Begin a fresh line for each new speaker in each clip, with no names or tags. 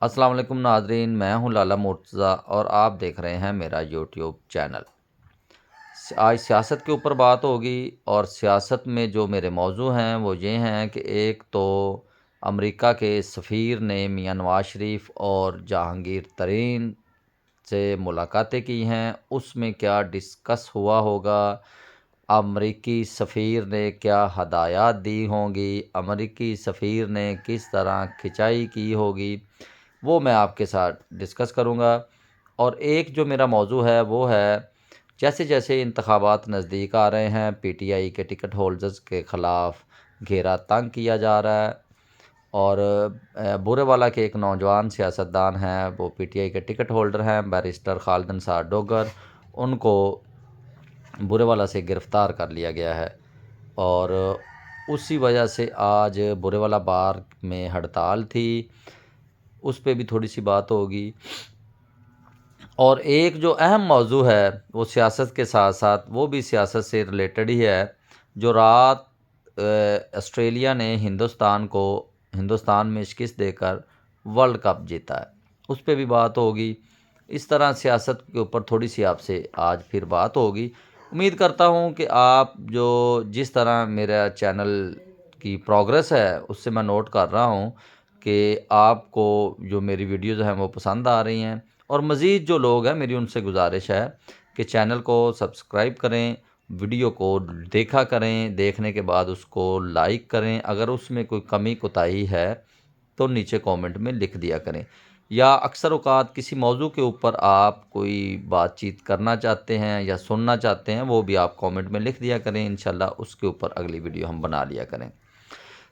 السلام علیکم ناظرین، میں ہوں لالا مرتضیٰ اور آپ دیکھ رہے ہیں میرا یوٹیوب چینل۔ آج سیاست کے اوپر بات ہوگی، اور سیاست میں جو میرے موضوع ہیں وہ یہ ہیں کہ ایک تو امریکہ کے سفیر نے میاں نواز شریف اور جہانگیر ترین سے ملاقاتیں کی ہیں، اس میں کیا ڈسکس ہوا ہوگا، امریکی سفیر نے کیا ہدایات دی ہوں گی، امریکی سفیر نے کس طرح کھنچائی کی ہوگی، وہ میں آپ کے ساتھ ڈسکس کروں گا۔ اور ایک جو میرا موضوع ہے وہ ہے، جیسے جیسے انتخابات نزدیک آ رہے ہیں، پی ٹی آئی کے ٹکٹ ہولڈرز کے خلاف گھیرا تنگ کیا جا رہا ہے، اور بورے والا کے ایک نوجوان سیاستدان ہیں، وہ پی ٹی آئی کے ٹکٹ ہولڈر ہیں، بیرسٹر خالد نثار ڈوگر، ان کو بورے والا سے گرفتار کر لیا گیا ہے، اور اسی وجہ سے آج بورے والا بار میں ہڑتال تھی، اس پہ بھی تھوڑی سی بات ہوگی۔ اور ایک جو اہم موضوع ہے وہ سیاست کے ساتھ ساتھ وہ بھی سیاست سے ریلیٹڈ ہی ہے، جو رات آسٹریلیا نے ہندوستان میں شکست دے کر ورلڈ کپ جیتا ہے، اس پہ بھی بات ہوگی۔ اس طرح سیاست کے اوپر تھوڑی سی آپ سے آج پھر بات ہوگی۔ امید کرتا ہوں کہ آپ جس طرح میرا چینل کی پروگریس ہے اس سے میں نوٹ کر رہا ہوں کہ آپ کو جو میری ویڈیوز ہیں وہ پسند آ رہی ہیں، اور مزید جو لوگ ہیں میری ان سے گزارش ہے کہ چینل کو سبسکرائب کریں، ویڈیو کو دیکھا کریں، دیکھنے کے بعد اس کو لائک کریں، اگر اس میں کوئی کمی کوتاہی ہے تو نیچے کومنٹ میں لکھ دیا کریں، یا اکثر اوقات کسی موضوع کے اوپر آپ کوئی بات چیت کرنا چاہتے ہیں یا سننا چاہتے ہیں، وہ بھی آپ کومنٹ میں لکھ دیا کریں، انشاءاللہ اس کے اوپر اگلی ویڈیو ہم بنا لیا کریں۔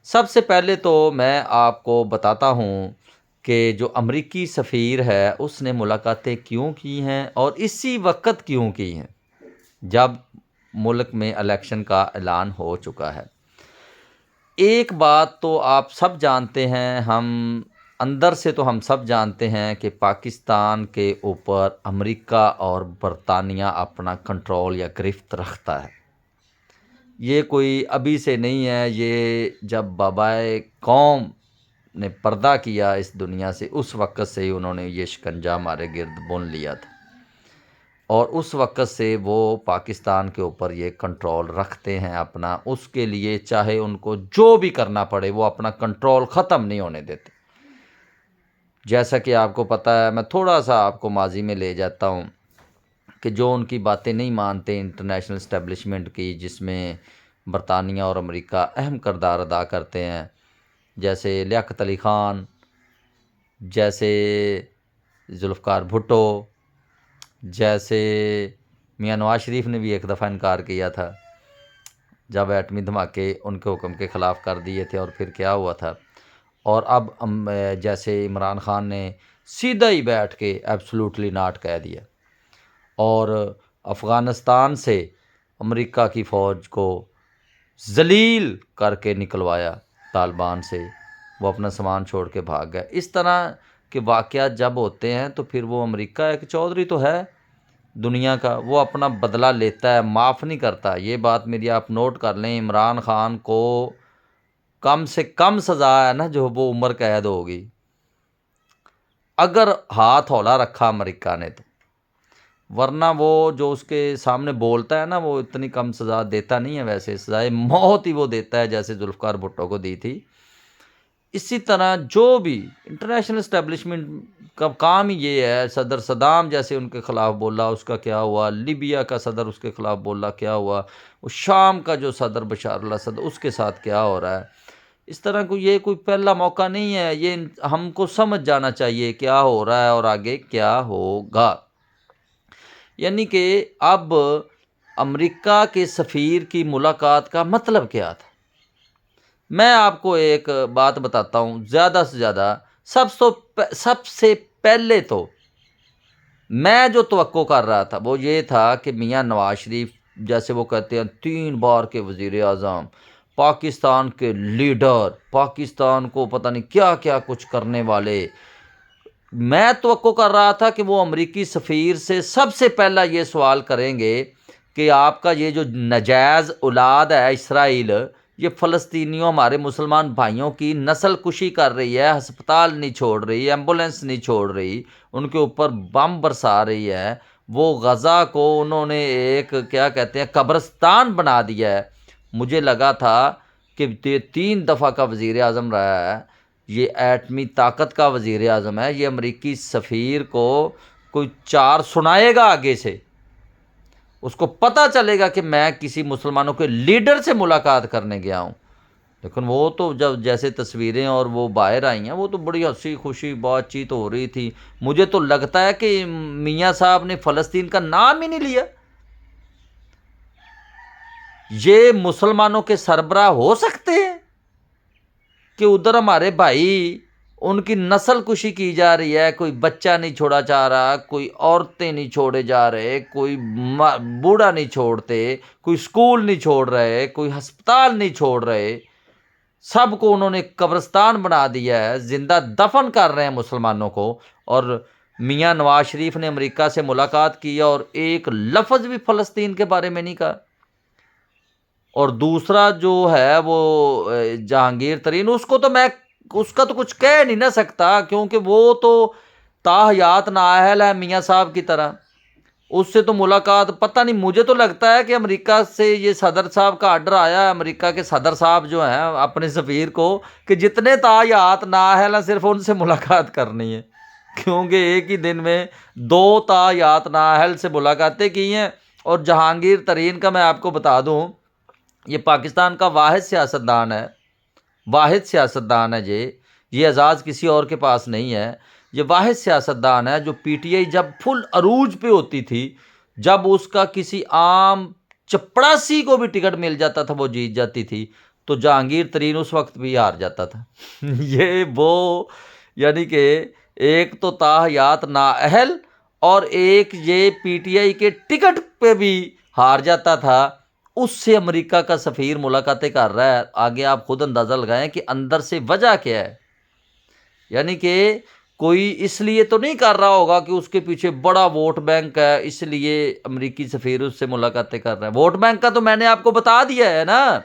سب سے پہلے تو میں آپ کو بتاتا ہوں کہ جو امریکی سفیر ہے اس نے ملاقاتیں کیوں کی ہیں اور اسی وقت کیوں کی ہیں جب ملک میں الیکشن کا اعلان ہو چکا ہے۔ ایک بات تو آپ سب جانتے ہیں، ہم اندر سے تو ہم سب جانتے ہیں کہ پاکستان کے اوپر امریکہ اور برطانیہ اپنا کنٹرول یا گرفت رکھتا ہے۔ یہ کوئی ابھی سے نہیں ہے، یہ جب بابائے قوم نے پردہ کیا اس دنیا سے، اس وقت سے ہی انہوں نے یہ شکنجہ ہمارے گرد بن لیا تھا، اور اس وقت سے وہ پاکستان کے اوپر یہ کنٹرول رکھتے ہیں اپنا، اس کے لیے چاہے ان کو جو بھی کرنا پڑے وہ اپنا کنٹرول ختم نہیں ہونے دیتے۔ جیسا کہ آپ کو پتہ ہے، میں تھوڑا سا آپ کو ماضی میں لے جاتا ہوں کہ جو ان کی باتیں نہیں مانتے انٹرنیشنل اسٹیبلشمنٹ کی، جس میں برطانیہ اور امریکہ اہم کردار ادا کرتے ہیں، جیسے لیاقت علی خان، جیسے ذوالفقار بھٹو، جیسے میاں نواز شریف نے بھی ایک دفعہ انکار کیا تھا جب ایٹمی دھماکے ان کے حکم کے خلاف کر دیے تھے، اور پھر کیا ہوا تھا، اور اب جیسے عمران خان نے سیدھا ہی بیٹھ کے ایبسلوٹلی ناٹ کہہ دیا، اور افغانستان سے امریکہ کی فوج کو ذلیل کر کے نکلوایا طالبان سے، وہ اپنا سامان چھوڑ کے بھاگ گئے۔ اس طرح کے واقعات جب ہوتے ہیں تو پھر وہ امریکہ ایک چودھری تو ہے دنیا کا، وہ اپنا بدلہ لیتا ہے، معاف نہیں کرتا۔ یہ بات میری آپ نوٹ کر لیں، عمران خان کو کم سے کم سزا ہے نا جو وہ عمر قید ہوگی، اگر ہاتھ ہولا رکھا امریکہ نے تو، ورنہ وہ جو اس کے سامنے بولتا ہے نا وہ اتنی کم سزا دیتا نہیں ہے، ویسے سزائے موت ہی وہ دیتا ہے جیسے ذوالفقار بھٹو کو دی تھی۔ اسی طرح جو بھی انٹرنیشنل اسٹیبلشمنٹ کا کام ہی یہ ہے، صدر صدام جیسے ان کے خلاف بولا، اس کا کیا ہوا، لیبیا کا صدر اس کے خلاف بولا، کیا ہوا، وہ شام کا جو صدر بشار الاسد اس کے ساتھ کیا ہو رہا ہے۔ اس طرح کو یہ کوئی پہلا موقع نہیں ہے، یہ ہم کو سمجھ جانا چاہیے کیا ہو رہا ہے اور آگے کیا ہوگا۔ یعنی کہ اب امریکہ کے سفیر کی ملاقات کا مطلب کیا تھا؟ میں آپ کو ایک بات بتاتا ہوں، زیادہ سے زیادہ سب سے پہلے تو میں جو توقع کر رہا تھا وہ یہ تھا کہ میاں نواز شریف، جیسے وہ کہتے ہیں 3 بار کے وزیر اعظم، پاکستان کے لیڈر، پاکستان کو پتہ نہیں کیا کیا کچھ کرنے والے، میں توقع کر رہا تھا کہ وہ امریکی سفیر سے سب سے پہلا یہ سوال کریں گے کہ آپ کا یہ جو ناجائز اولاد ہے اسرائیل، یہ فلسطینیوں ہمارے مسلمان بھائیوں کی نسل کشی کر رہی ہے، ہسپتال نہیں چھوڑ رہی، ایمبولینس نہیں چھوڑ رہی، ان کے اوپر بم برسا رہی ہے، وہ غزہ کو انہوں نے ایک کیا کہتے ہیں قبرستان بنا دیا ہے۔ مجھے لگا تھا کہ یہ 3 دفعہ کا وزیر اعظم رہا ہے، یہ ایٹمی طاقت کا وزیر اعظم ہے، یہ امریکی سفیر کو کوئی 4 سنائے گا آگے سے، اس کو پتہ چلے گا کہ میں کسی مسلمانوں کے لیڈر سے ملاقات کرنے گیا ہوں۔ لیکن وہ تو جب جیسے تصویریں اور وہ باہر آئی ہیں، وہ تو بڑی ہنسی خوشی بات چیت ہو رہی تھی۔ مجھے تو لگتا ہے کہ میاں صاحب نے فلسطین کا نام ہی نہیں لیا۔ یہ مسلمانوں کے سربراہ ہو سکتے ہیں کہ ادھر ہمارے بھائی ان کی نسل کشی کی جا رہی ہے، کوئی بچہ نہیں چھوڑا جا رہا، کوئی عورتیں نہیں چھوڑے جا رہے، کوئی بوڑھا نہیں چھوڑتے، کوئی سکول نہیں چھوڑ رہے، کوئی ہسپتال نہیں چھوڑ رہے، سب کو انہوں نے قبرستان بنا دیا ہے، زندہ دفن کر رہے ہیں مسلمانوں کو۔ اور میاں نواز شریف نے امریکہ سے ملاقات کی اور ایک لفظ بھی فلسطین کے بارے میں نہیں کہا۔ اور دوسرا جو ہے وہ جہانگیر ترین، اس کا تو کچھ کہہ نہیں نہ سکتا، کیونکہ وہ تو تاحیات نااہل ہے میاں صاحب کی طرح۔ اس سے تو ملاقات پتہ نہیں، مجھے تو لگتا ہے کہ امریکہ سے یہ صدر صاحب کا آرڈر آیا ہے، امریکہ کے صدر صاحب جو ہیں اپنے سفیر کو، کہ جتنے تاحیات نااہل ہیں صرف ان سے ملاقات کرنی ہے، کیونکہ ایک ہی دن میں 2 تاحیات نااہل سے ملاقاتیں کی ہیں۔ اور جہانگیر ترین کا میں آپ کو بتا دوں، یہ پاکستان کا واحد سیاستدان ہے یہ اعزاز کسی اور کے پاس نہیں ہے۔ یہ واحد سیاستدان ہے جو پی ٹی آئی جب فل عروج پہ ہوتی تھی، جب اس کا کسی عام چپڑاسی کو بھی ٹکٹ مل جاتا تھا وہ جیت جاتی تھی، تو جہانگیر ترین اس وقت بھی ہار جاتا تھا۔ یہ وہ یعنی کہ ایک تو تاحیات نااہل اور ایک یہ پی ٹی آئی کے ٹکٹ پہ بھی ہار جاتا تھا۔ اس سے امریکہ کا سفیر ملاقاتیں کر رہا ہے، آگے آپ خود اندازہ لگائیں کہ اندر سے وجہ کیا ہے۔ یعنی کہ کوئی اس لیے تو نہیں کر رہا ہوگا کہ اس کے پیچھے بڑا ووٹ بینک ہے، اس لیے امریکی سفیر اس سے ملاقاتیں کر رہے ہیں۔ ووٹ بینک کا تو میں نے آپ کو بتا دیا ہے نا،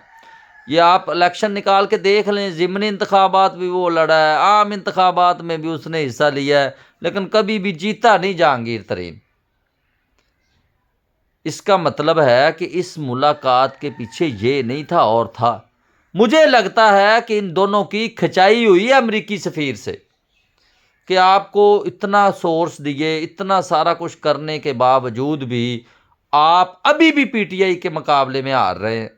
یہ آپ الیکشن نکال کے دیکھ لیں، ضمنی انتخابات بھی وہ لڑا ہے، عام انتخابات میں بھی اس نے حصہ لیا ہے، لیکن کبھی بھی جیتا نہیں جہانگیر ترین۔ اس کا مطلب ہے کہ اس ملاقات کے پیچھے یہ نہیں تھا اور تھا۔ مجھے لگتا ہے کہ ان دونوں کی کھچائی ہوئی ہے امریکی سفیر سے، کہ آپ کو اتنا سورس دیے، اتنا سارا کچھ کرنے کے باوجود بھی آپ ابھی بھی پی ٹی آئی کے مقابلے میں ہار رہے ہیں،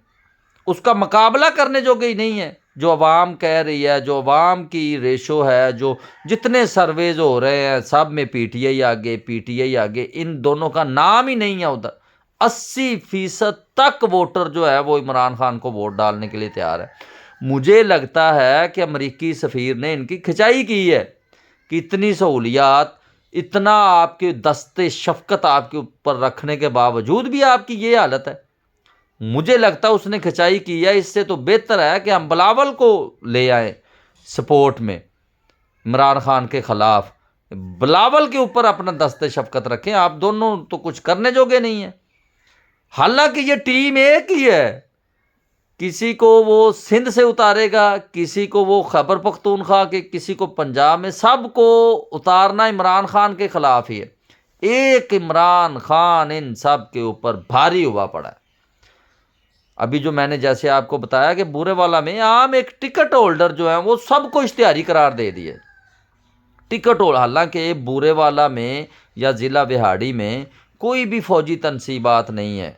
اس کا مقابلہ کرنے جو گئی نہیں ہے۔ جو عوام کہہ رہی ہے، جو عوام کی ریشو ہے، جو جتنے سرویز ہو رہے ہیں سب میں پی ٹی آئی آگے، پی ٹی آئی آگے، ان دونوں کا نام ہی نہیں ہے ادھر۔ 80% تک ووٹر جو ہے وہ عمران خان کو ووٹ ڈالنے کے لیے تیار ہے۔ مجھے لگتا ہے کہ امریکی سفیر نے ان کی کھچائی کی ہے کہ اتنی سہولیات، اتنا آپ کے دست شفقت آپ کے اوپر رکھنے کے باوجود بھی آپ کی یہ حالت ہے۔ مجھے لگتا ہے اس نے کھچائی کی ہے۔ اس سے تو بہتر ہے کہ ہم بلاول کو لے آئیں سپورٹ میں عمران خان کے خلاف، بلاول کے اوپر اپنا دست شفقت رکھیں۔ آپ دونوں تو کچھ کرنے جوگے نہیں ہیں، حالانکہ یہ ٹیم ایک ہی ہے۔ کسی کو وہ سندھ سے اتارے گا، کسی کو وہ خیبر پختونخوا کے، کسی کو پنجاب میں، سب کو اتارنا عمران خان کے خلاف ہی ہے۔ ایک عمران خان ان سب کے اوپر بھاری ہوا پڑا ہے۔ ابھی جو میں نے جیسے آپ کو بتایا کہ بورے والا میں عام ایک ٹکٹ ہولڈر جو ہیں وہ سب کو اشتہاری قرار دے دیے ٹکٹ ہولڈر، حالانکہ بورے والا میں یا ضلع وہاڑی میں کوئی بھی فوجی تنصیبات نہیں ہے،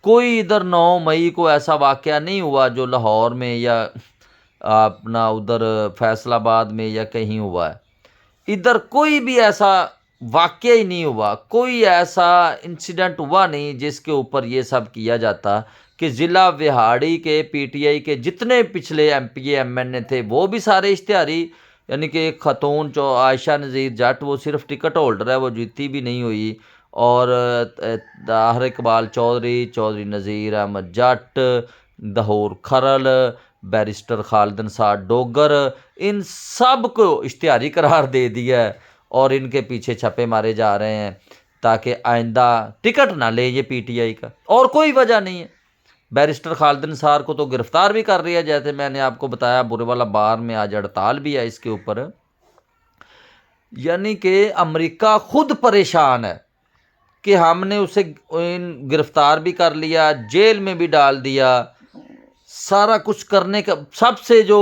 کوئی ادھر 9 مئی کو ایسا واقعہ نہیں ہوا جو لاہور میں یا اپنا ادھر فیصل آباد میں یا کہیں ہوا ہے۔ ادھر کوئی بھی ایسا واقعہ ہی نہیں ہوا، کوئی ایسا انسیڈنٹ ہوا نہیں جس کے اوپر یہ سب کیا جاتا کہ ضلع وہاڑی کے پی ٹی آئی کے جتنے پچھلے M P A M N A تھے وہ بھی سارے اشتہاری، یعنی کہ ایک خاتون عائشہ نذیر جٹ، وہ صرف ٹکٹ ہولڈر ہے، وہ جیتی بھی نہیں ہوئی، اور طاہر اقبال چودھری، چودھری نذیر احمد جٹ، ظہور کھرل، بیرسٹر خالد نثار ڈوگر، ان سب کو اشتہاری قرار دے دیا ہے اور ان کے پیچھے چھپے مارے جا رہے ہیں تاکہ آئندہ ٹکٹ نہ لے یہ پی ٹی آئی کا، اور کوئی وجہ نہیں ہے۔ بیرسٹر خالد نثار کو تو گرفتار بھی کر رہی ہے، جیسے میں نے آپ کو بتایا برے والا بار میں آج ہڑتال بھی ہے اس کے اوپر۔ یعنی کہ امریکہ خود پریشان ہے کہ ہم نے اسے گرفتار بھی کر لیا، جیل میں بھی ڈال دیا، سارا کچھ کرنے کا، سب سے جو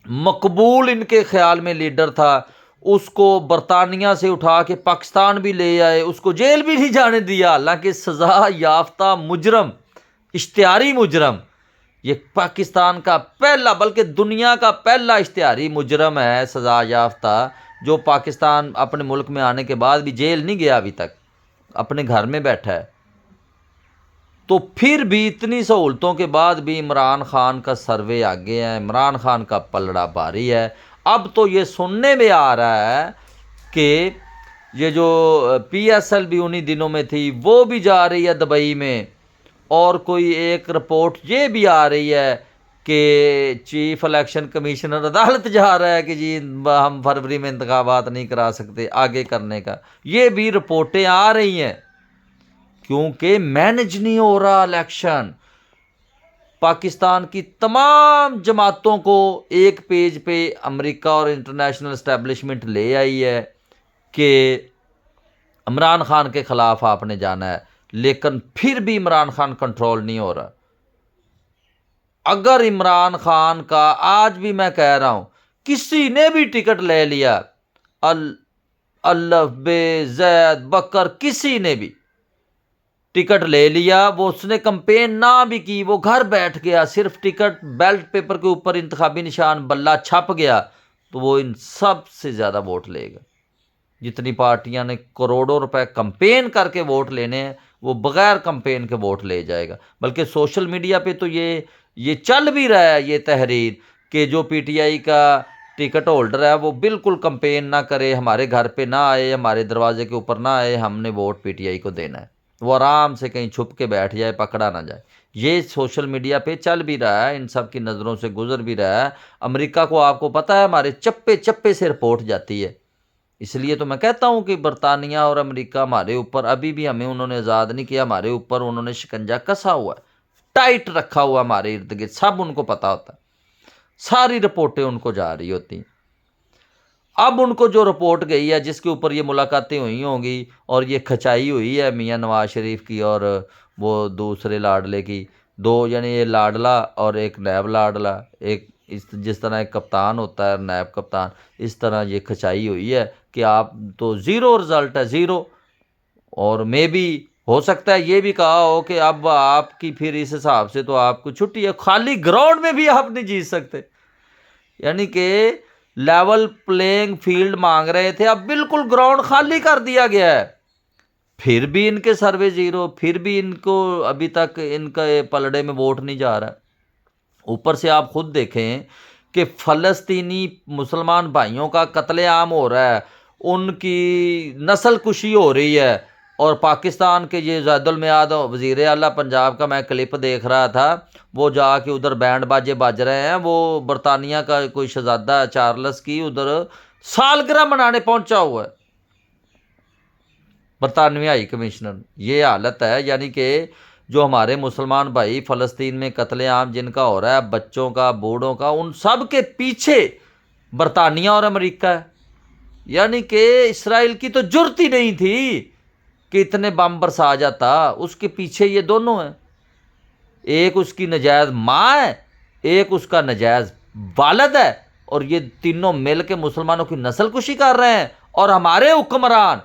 مقبول ان کے خیال میں لیڈر تھا اس کو برطانیہ سے اٹھا کے پاکستان بھی لے آئے، اس کو جیل بھی نہیں جانے دیا، حالانکہ سزا یافتہ مجرم، اشتہاری مجرم، یہ پاکستان کا پہلا بلکہ دنیا کا پہلا اشتہاری مجرم ہے سزا یافتہ، جو پاکستان اپنے ملک میں آنے کے بعد بھی جیل نہیں گیا ابھی تک، اپنے گھر میں بیٹھا ہے۔ تو پھر بھی اتنی سہولتوں کے بعد بھی عمران خان کا سروے آگے ہے، عمران خان کا پلڑا بھاری ہے۔ اب تو یہ سننے میں آ رہا ہے کہ یہ جو پی ایس ایل بھی انہی دنوں میں تھی وہ بھی جا رہی ہے دبئی میں، اور کوئی ایک رپورٹ یہ بھی آ رہی ہے کہ چیف الیکشن کمیشنر عدالت جا رہا ہے کہ جی ہم فروری میں انتخابات نہیں کرا سکتے، آگے کرنے کا، یہ بھی رپورٹیں آ رہی ہیں، کیونکہ مینج نہیں ہو رہا الیکشن۔ پاکستان کی تمام جماعتوں کو ایک پیج پہ امریکہ اور انٹرنیشنل اسٹیبلشمنٹ لے آئی ہے کہ عمران خان کے خلاف آپ نے جانا ہے، لیکن پھر بھی عمران خان کنٹرول نہیں ہو رہا۔ اگر عمران خان کا آج بھی میں کہہ رہا ہوں کسی نے بھی ٹکٹ لے لیا، الف بے زید بکر کسی نے بھی ٹکٹ لے لیا، وہ اس نے کمپین نہ بھی کی، وہ گھر بیٹھ گیا، صرف ٹکٹ بیلٹ پیپر کے اوپر انتخابی نشان بلہ چھپ گیا، تو وہ ان سب سے زیادہ ووٹ لے گا۔ جتنی پارٹیاں نے کروڑوں روپے کمپین کر کے ووٹ لینے ہیں وہ بغیر کمپین کے ووٹ لے جائے گا۔ بلکہ سوشل میڈیا پہ تو یہ چل بھی رہا ہے یہ تحریر کہ جو پی ٹی آئی کا ٹکٹ ہولڈر ہے وہ بالکل کمپین نہ کرے، ہمارے گھر پہ نہ آئے، ہمارے دروازے کے اوپر نہ آئے، ہم نے ووٹ پی ٹی آئی کو دینا ہے، وہ آرام سے کہیں چھپ کے بیٹھ جائے، پکڑا نہ جائے۔ یہ سوشل میڈیا پہ چل بھی رہا ہے، ان سب کی نظروں سے گزر بھی رہا ہے۔ امریکہ کو آپ کو پتہ ہے ہمارے چپے چپے سے رپورٹ جاتی ہے، اس لیے تو میں کہتا ہوں کہ برطانیہ اور امریکہ ہمارے اوپر ابھی بھی، ہمیں انہوں نے آزاد نہیں کیا، ہمارے اوپر انہوں نے شکنجا کسا ہوا ہے، ٹائٹ رکھا ہوا ہمارے ارد گرد، سب ان کو پتہ ہوتا ہے، ساری رپورٹیں ان کو جا رہی ہوتی ہیں۔ اب ان کو جو رپورٹ گئی ہے جس کے اوپر یہ ملاقاتیں ہوئی ہوں گی اور یہ کھچائی ہوئی ہے میاں نواز شریف کی اور وہ دوسرے لاڈلے کی، دو یعنی یہ لاڈلا اور ایک نیب لاڈلا، ایک جس طرح ایک کپتان ہوتا ہے نیب کپتان، اس طرح یہ کھچائی ہوئی ہے کہ آپ تو زیرو رزلٹ ہے، زیرو، اور میں بھی ہو سکتا ہے یہ بھی کہا ہو کہ اب آپ کی پھر اس حساب سے تو آپ کو چھٹی ہے، خالی گراؤنڈ میں بھی آپ نہیں جیت سکتے، یعنی کہ لیول پلینگ فیلڈ مانگ رہے تھے، اب بالکل گراؤنڈ خالی کر دیا گیا ہے، پھر بھی ان کے سروے زیرو، پھر بھی ان کو ابھی تک ان کے پلڑے میں ووٹ نہیں جا رہا۔ اوپر سے آپ خود دیکھیں کہ فلسطینی مسلمان بھائیوں کا قتل عام ہو رہا ہے، ان کی نسل کشی ہو رہی ہے، اور پاکستان کے یہ زید المیاد وزیر اعلیٰ پنجاب کا میں کلپ دیکھ رہا تھا، وہ جا کے ادھر بینڈ باجے بج رہے ہیں، وہ برطانیہ کا کوئی شہزادہ چارلس کی ادھر سالگرہ منانے پہنچا ہوا ہے، برطانوی ہائی کمشنر۔ یہ حالت ہے، یعنی کہ جو ہمارے مسلمان بھائی فلسطین میں قتل عام جن کا ہو رہا ہے، بچوں کا، بوڑھوں کا، ان سب کے پیچھے برطانیہ اور امریکہ ہے، یعنی کہ اسرائیل کی تو جرت ہی نہیں تھی کہ اتنے بم برسا جاتا، اس کے پیچھے یہ دونوں ہیں، ایک اس کی نجائز ماں ہے، ایک اس کا نجائز والد ہے، اور یہ تینوں مل کے مسلمانوں کی نسل کشی کر رہے ہیں، اور ہمارے حکمران،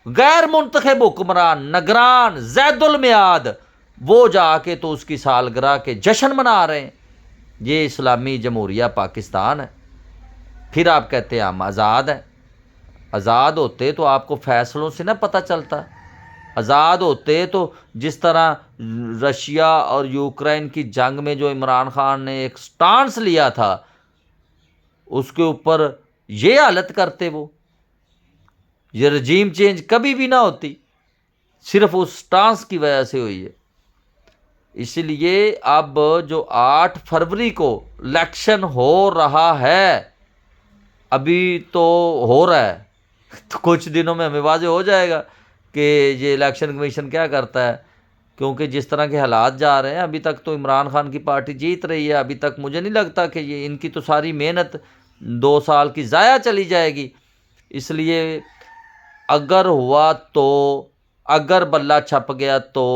غیر منتخب حکمران نگران زید المیاد، وہ جا کے تو اس کی سالگرہ کے جشن منا رہے ہیں۔ یہ اسلامی جمہوریہ پاکستان ہے، پھر آپ کہتے ہیں ہم آزاد ہیں۔ آزاد ہوتے تو آپ کو فیصلوں سے نہ پتہ چلتا، آزاد ہوتے تو جس طرح رشیا اور یوکرین کی جنگ میں جو عمران خان نے ایک سٹانس لیا تھا اس کے اوپر یہ حالت کرتے، وہ یہ رجیم چینج کبھی بھی نہ ہوتی، صرف اس سٹانس کی وجہ سے ہوئی ہے۔ اس لیے اب جو 8 فروری کو الیکشن ہو رہا ہے، ابھی تو ہو رہا ہے، تو کچھ دنوں میں ہمیں واضح ہو جائے گا کہ یہ الیکشن کمیشن کیا کرتا ہے۔ کیونکہ جس طرح کے حالات جا رہے ہیں، ابھی تک تو عمران خان کی پارٹی جیت رہی ہے، ابھی تک مجھے نہیں لگتا کہ یہ ان کی تو ساری محنت 2 سال کی ضائع چلی جائے گی۔ اس لیے اگر ہوا تو، اگر بلہ چھپ گیا تو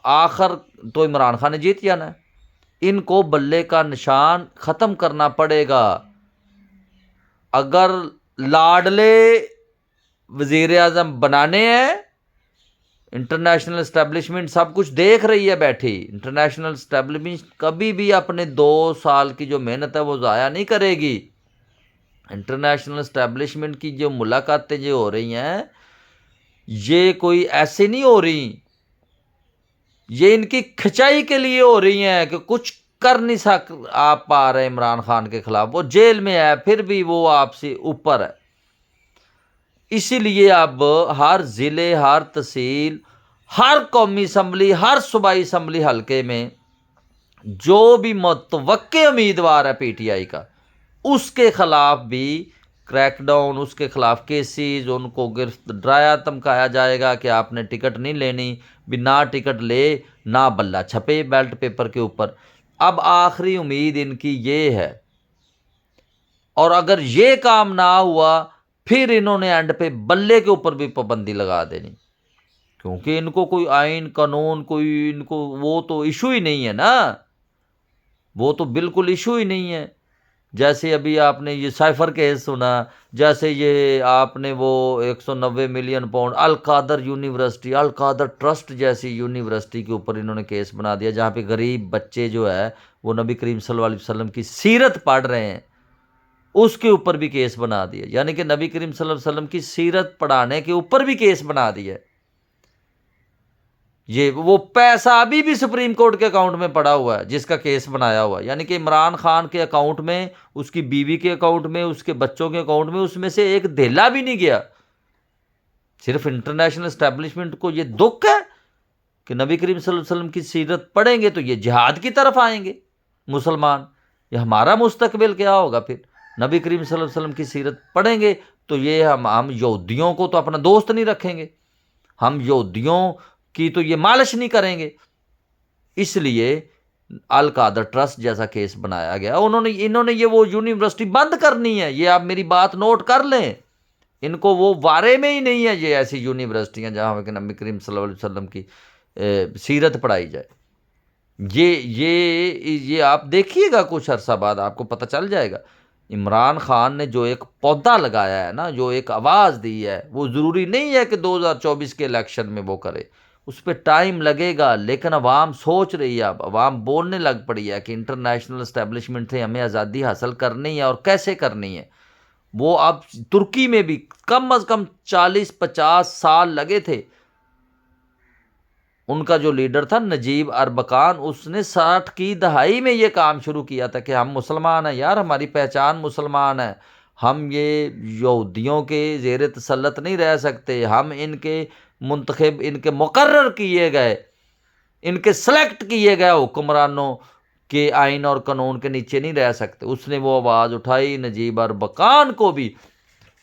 آخر تو عمران خان نے جیت جانا ہے۔ ان کو بلے کا نشان ختم کرنا پڑے گا۔ اگر لاڈلے وزیر اعظم بنانے ہیں، انٹرنیشنل اسٹیبلشمنٹ سب کچھ دیکھ رہی ہے بیٹھی، انٹرنیشنل اسٹیبلشمنٹ کبھی بھی اپنے 2 سال کی جو محنت ہے وہ ضائع نہیں کرے گی۔ انٹرنیشنل اسٹیبلشمنٹ کی جو ملاقاتیں جو ہو رہی ہیں، یہ کوئی ایسے نہیں ہو رہی، یہ ان کی کھچائی کے لیے ہو رہی ہیں کہ کچھ کر نہیں آپ پا رہے عمران خان کے خلاف۔ وہ جیل میں ہے، پھر بھی وہ آپ سے اوپر ہے۔ اسی لیے اب ہر ضلع، ہر تحصیل، ہر قومی اسمبلی، ہر صوبائی اسمبلی حلقے میں جو بھی متوقع امیدوار ہے پی ٹی آئی کا، اس کے خلاف بھی کریک ڈاؤن، اس کے خلاف کیسز، ان کو گرفت ڈرایا دھمکایا جائے گا کہ آپ نے ٹکٹ نہیں لینی، بھی نہ ٹکٹ لے نہ بلہ چھپے بیلٹ پیپر کے اوپر۔ اب آخری امید ان کی یہ ہے، اور اگر یہ کام نہ ہوا پھر انہوں نے اینڈ پہ بلے کے اوپر بھی پابندی لگا دینی، کیونکہ ان کو کوئی آئین قانون، کوئی ان کو وہ تو ایشو ہی نہیں ہے نا، وہ تو بالکل ایشو ہی نہیں ہے۔ جیسے ابھی آپ نے یہ سائفر کیس سنا، جیسے یہ آپ نے وہ 190 ملین پاؤنڈ القادر یونیورسٹی، القادر ٹرسٹ جیسی یونیورسٹی کے اوپر انہوں نے کیس بنا دیا، جہاں پہ غریب بچے جو ہے وہ نبی کریم صلی اللہ علیہ وسلم کی سیرت پڑھ رہے ہیں، اس کے اوپر بھی کیس بنا دیا، یعنی کہ نبی کریم صلی اللہ علیہ وسلم کی سیرت پڑھانے کے اوپر بھی کیس بنا دیا۔ یہ وہ پیسہ ابھی بھی سپریم کورٹ کے اکاؤنٹ میں پڑا ہوا ہے جس کا کیس بنایا ہوا ہے، یعنی کہ عمران خان کے اکاؤنٹ میں، اس کی بیوی کے اکاؤنٹ میں، اس کے بچوں کے اکاؤنٹ میں، اس میں سے ایک دھیلا بھی نہیں گیا۔ صرف انٹرنیشنل اسٹیبلشمنٹ کو یہ دکھ ہے کہ نبی کریم صلی اللہ علیہ وسلم کی سیرت پڑھیں گے تو یہ جہاد کی طرف آئیں گے مسلمان، یہ ہمارا مستقبل کیا ہوگا پھر؟ نبی کریم صلی اللہ علیہ وسلم کی سیرت پڑھیں گے تو یہ ہم یہودیوں کو تو اپنا دوست نہیں رکھیں گے، ہم یہودیوں کی تو یہ مالش نہیں کریں گے۔ اس لیے القادر ٹرسٹ جیسا کیس بنایا گیا، انہوں نے یہ وہ یونیورسٹی بند کرنی ہے، یہ آپ میری بات نوٹ کر لیں، ان کو وہ وارے میں ہی نہیں ہے یہ ایسی یونیورسٹیاں جہاں کہ نبی کریم صلی اللہ علیہ وسلم کی سیرت پڑھائی جائے۔ یہ آپ دیکھیے گا کچھ عرصہ بعد آپ کو پتہ چل جائے گا۔ عمران خان نے جو ایک پودا لگایا ہے نا، جو ایک آواز دی ہے، وہ ضروری نہیں ہے کہ 2024 کے الیکشن میں وہ کرے، اس پہ ٹائم لگے گا، لیکن عوام سوچ رہی ہے، اب عوام بولنے لگ پڑی ہے کہ انٹرنیشنل اسٹیبلشمنٹ سے ہمیں آزادی حاصل کرنی ہے، اور کیسے کرنی ہے۔ وہ اب ترکی میں بھی کم از کم 40-50 سال لگے تھے، ان کا جو لیڈر تھا نجیب اربکان، اس نے 60 کی دہائی میں یہ کام شروع کیا تھا کہ ہم مسلمان ہیں یار، ہماری پہچان مسلمان ہے، ہم یہ یہودیوں کے زیر تسلط نہیں رہ سکتے، ہم ان کے منتخب، ان کے مقرر کیے گئے، ان کے سلیکٹ کیے گئے حکمرانوں کے آئین اور قانون کے نیچے نہیں رہ سکتے۔ اس نے وہ آواز اٹھائی، نجیب اربکان کو بھی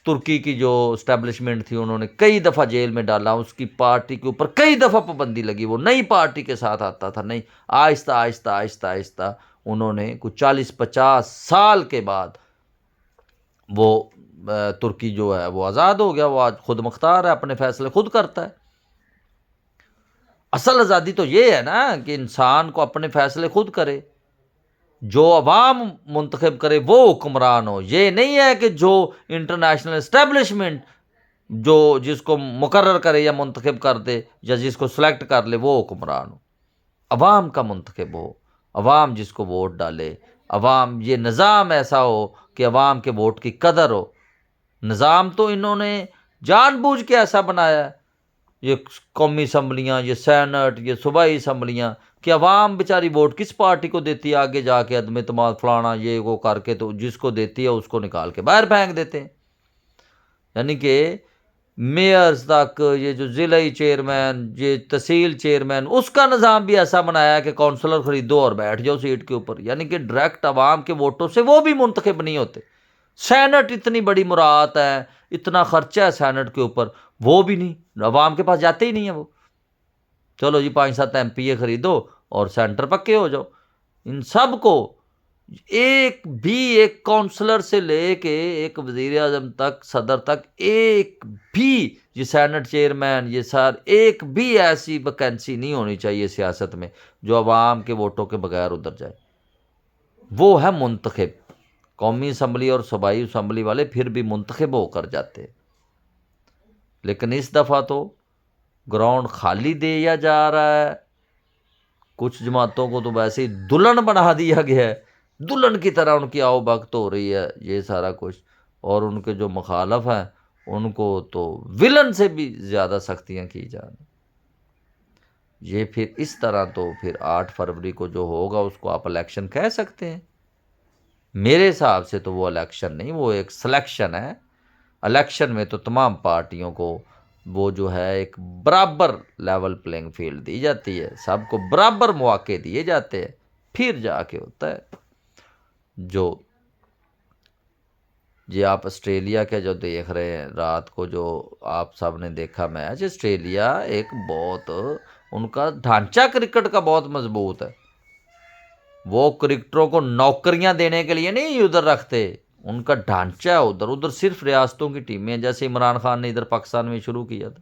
ترکی کی جو اسٹیبلشمنٹ تھی انہوں نے کئی دفعہ جیل میں ڈالا، اس کی پارٹی کے اوپر کئی دفعہ پابندی لگی، وہ نئی پارٹی کے ساتھ آتا تھا، نہیں، آہستہ آہستہ آہستہ آہستہ انہوں نے کچھ 40-50 سال کے بعد وہ ترکی جو ہے وہ آزاد ہو گیا، وہ آج خود مختار ہے، اپنے فیصلے خود کرتا ہے۔ اصل آزادی تو یہ ہے نا کہ انسان کو اپنے فیصلے خود کرے، جو عوام منتخب کرے وہ حکمران ہو، یہ نہیں ہے کہ جو انٹرنیشنل اسٹیبلشمنٹ جو جس کو مقرر کرے یا منتخب کر دے یا جس کو سلیکٹ کر لے وہ حکمران ہو، عوام کا منتخب ہو، عوام جس کو ووٹ ڈالے، عوام، یہ نظام ایسا ہو کہ عوام کے ووٹ کی قدر ہو۔ نظام تو انہوں نے جان بوجھ کے ایسا بنایا ہے، یہ قومی اسمبلیاں، یہ سینٹ، یہ صوبائی اسمبلیاں، کہ عوام بیچاری ووٹ کس پارٹی کو دیتی ہے، آگے جا کے عدم اعتماد فلانا یہ وہ کر کے تو جس کو دیتی ہے اس کو نکال کے باہر پھینک دیتے ہیں۔ یعنی کہ میئرز تک، یہ جو ضلعی چیئرمین، یہ تحصیل چیئرمین، اس کا نظام بھی ایسا بنایا ہے کہ کونسلر خریدو اور بیٹھ جاؤ سیٹ کے اوپر، یعنی کہ ڈائریکٹ عوام کے ووٹوں سے وہ بھی منتخب نہیں ہوتے۔ سینٹ اتنی بڑی مراعات ہے، اتنا خرچہ ہے سینٹ کے اوپر، وہ بھی نہیں، عوام کے پاس جاتے ہی نہیں ہیں وہ۔ چلو جی 5-7 MP خریدو اور سینٹر پکے ہو جاؤ۔ ان سب کو ایک بھی ایک کونسلر سے لے کے ایک وزیر اعظم تک، صدر تک، ایک بھی یہ سینٹ چیئرمین، یہ سر، ایک بھی ایسی ویکینسی نہیں ہونی چاہیے سیاست میں جو عوام کے ووٹوں کے بغیر ادھر جائے۔ وہ ہے منتخب۔ قومی اسمبلی اور صوبائی اسمبلی والے پھر بھی منتخب ہو کر جاتے، لیکن اس دفعہ تو گراؤنڈ خالی دیا جا رہا ہے۔ کچھ جماعتوں کو تو ویسے ہی دلہن بنا دیا گیا ہے، دلہن کی طرح ان کی آؤ بھگت ہو رہی ہے یہ سارا کچھ، اور ان کے جو مخالف ہیں ان کو تو ولن سے بھی زیادہ سختیاں کی جا رہی۔ یہ پھر اس طرح تو پھر 8 فروری کو جو ہوگا اس کو آپ الیکشن کہہ سکتے ہیں؟ میرے حساب سے تو وہ الیکشن نہیں، وہ ایک سلیکشن ہے۔ الیکشن میں تو تمام پارٹیوں کو وہ جو ہے ایک برابر لیول پلینگ فیلڈ دی جاتی ہے، سب کو برابر مواقع دیے جاتے ہیں، پھر جا کے ہوتا ہے جو جی آپ آسٹریلیا کے جو دیکھ رہے ہیں رات کو، جو آپ سب نے دیکھا میچ، آسٹریلیا ایک بہت ان کا ڈھانچہ کرکٹ کا بہت مضبوط ہے۔ وہ کرکٹروں کو نوکریاں دینے کے لیے نہیں ادھر رکھتے، ان کا ڈھانچہ ہے ادھر صرف ریاستوں کی ٹیمیں ہیں۔ جیسے عمران خان نے ادھر پاکستان میں شروع کیا تھا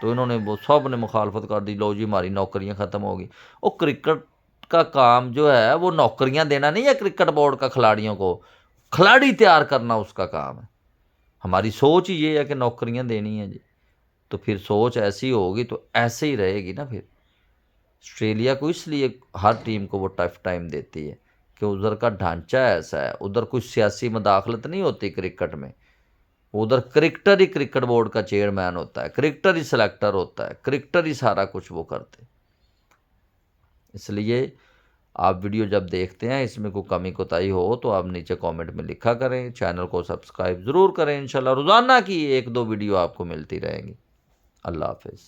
تو انہوں نے وہ سب نے مخالفت کر دی، لو جی ہماری نوکریاں ختم ہوگی۔ وہ کرکٹ کا کام جو ہے وہ نوکریاں دینا نہیں ہے کرکٹ بورڈ کا کھلاڑیوں کو، کھلاڑی تیار کرنا اس کا کام ہے۔ ہماری سوچ ہی یہ ہے کہ نوکریاں دینی ہیں جی، تو پھر سوچ ایسی ہوگی تو ایسے ہی رہے گی نا۔ پھر آسٹریلیا کو اس لیے ہر ٹیم کو وہ ٹف ٹائم دیتی ہے کہ ادھر کا ڈھانچہ ایسا ہے، ادھر کوئی سیاسی مداخلت نہیں ہوتی کرکٹ میں، ادھر کرکٹر ہی کرکٹ بورڈ کا چیئرمین ہوتا ہے، کرکٹر ہی سلیکٹر ہوتا ہے، کرکٹر ہی سارا کچھ وہ کرتے۔ اس لیے آپ ویڈیو جب دیکھتے ہیں اس میں کوئی کمی کوتاہی ہو تو آپ نیچے کامنٹ میں لکھا کریں، چینل کو سبسکرائب ضرور کریں، انشاءاللہ روزانہ کی 1-2 ویڈیو آپ کو ملتی رہیں گی۔ اللہ حافظ۔